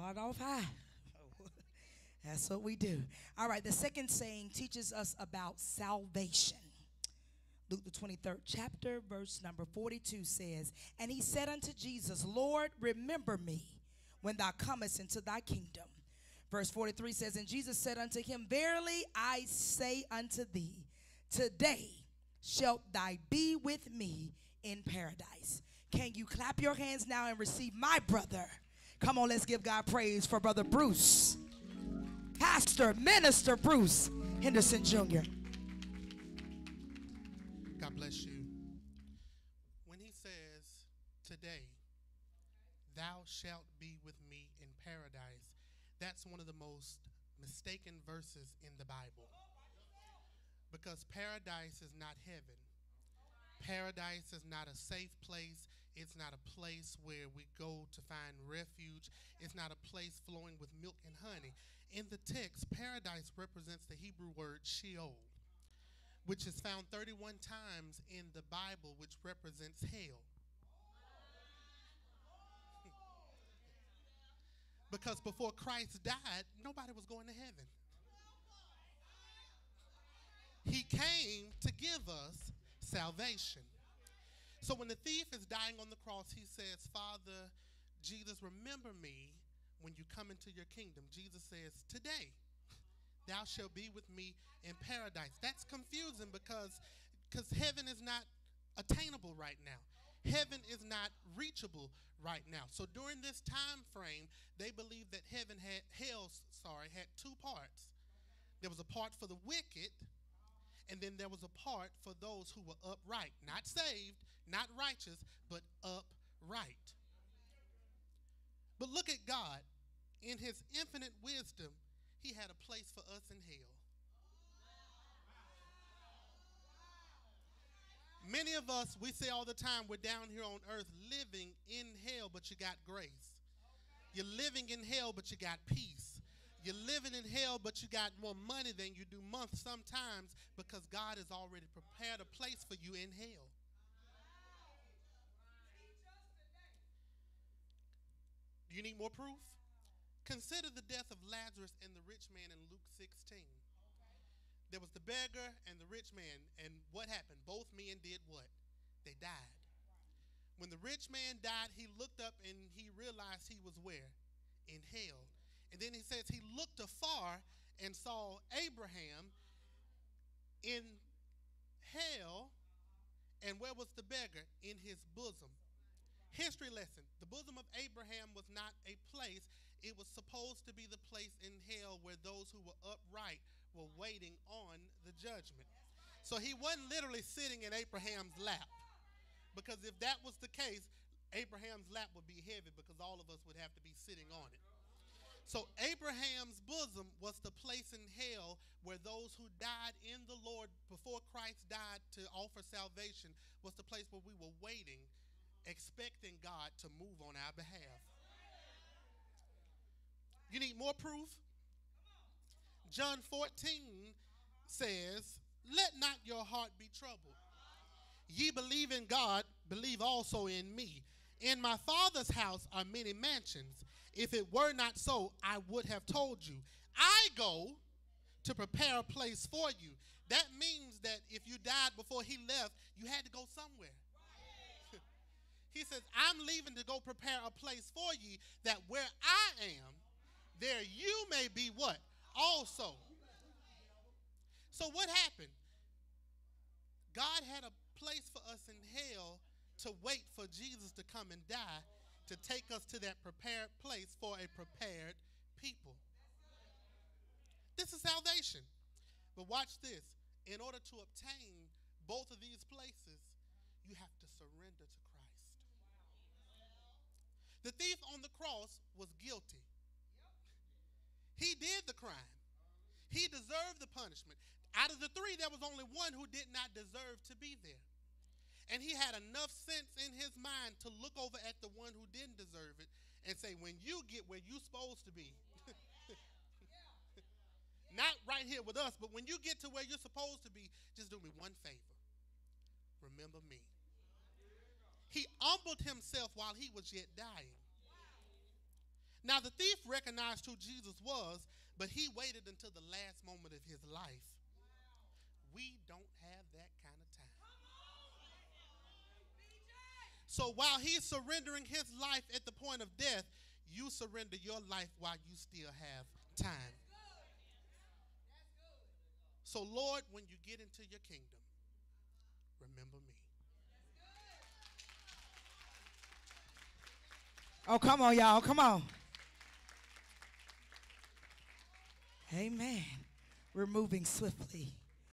Start off high. That's what we do. All right, the second saying teaches us about salvation. Luke the 23rd chapter, verse number 42 says, "And he said unto Jesus, Lord, remember me when thou comest into thy kingdom." Verse 43 says, "And Jesus said unto him, Verily I say unto thee, today shalt thou be with me in paradise." Can you clap your hands now and receive my brother? Come on, let's give God praise for Brother Bruce, Pastor, Minister Bruce Henderson Jr. God bless you. When he says, today, thou shalt be with me in paradise, that's one of the most mistaken verses in the Bible. Because paradise is not heaven. Paradise is not a safe place. It's not a place where we go to find refuge. It's not a place flowing with milk and honey. In the text, paradise represents the Hebrew word Sheol, which is found 31 times in the Bible, which represents hell. Because before Christ died, nobody was going to heaven. He came to give us salvation. So when the thief is dying on the cross, he says, Father, Jesus, remember me when you come into your kingdom. Jesus says, today, thou shalt be with me in paradise. That's confusing because heaven is not attainable right now. Heaven is not reachable right now. So during this time frame, they believed that hell had two parts. There was a part for the wicked, and then there was a part for those who were upright, not saved, not righteous, but upright. But look at God. In his infinite wisdom, he had a place for us in hell. Many of us, we say all the time, we're down here on earth living in hell, but you got grace. You're living in hell, but you got peace. You're living in hell, but you got more money than you do months sometimes because God has already prepared a place for you in hell. Do you need more proof? Consider the death of Lazarus and the rich man in Luke 16. There was the beggar and the rich man, and what happened? Both men did what? They died. When the rich man died, he looked up and he realized he was where? In hell. And then he says he looked afar and saw Abraham in hell, and where was the beggar? In his bosom. History lesson. The bosom of Abraham was not a place. It was supposed to be the place in hell where those who were upright were waiting on the judgment. So he wasn't literally sitting in Abraham's lap. Because if that was the case, Abraham's lap would be heavy because all of us would have to be sitting on it. So Abraham's bosom was the place in hell where those who died in the Lord before Christ died to offer salvation was the place where we were waiting, expecting God to move on our behalf. You need more proof? John 14 says, let not your heart be troubled. Ye believe in God, believe also in me. In my Father's house are many mansions. If it were not so, I would have told you. I go to prepare a place for you. That means that if you died before he left, you had to go somewhere. He says, I'm leaving to go prepare a place for ye, that where I am, there you may be what? Also. So what happened? God had a place for us in hell to wait for Jesus to come and die, to take us to that prepared place for a prepared people. This is salvation. But watch this. In order to obtain both of these places, you have to surrender to Christ. The thief on the cross was guilty. He did the crime. He deserved the punishment. Out of the three, there was only one who did not deserve to be there. And he had enough sense in his mind to look over at the one who didn't deserve it and say, when you get where you're supposed to be, not right here with us, but when you get to where you're supposed to be, just do me one favor. Remember me. He humbled himself while he was yet dying. Now the thief recognized who Jesus was, but he waited until the last moment of his life. We don't have that kind of time. So while he's surrendering his life at the point of death, you surrender your life while you still have time. So Lord, when you get into your kingdom, remember me. Oh, come on, y'all. Come on. Amen. We're moving swiftly.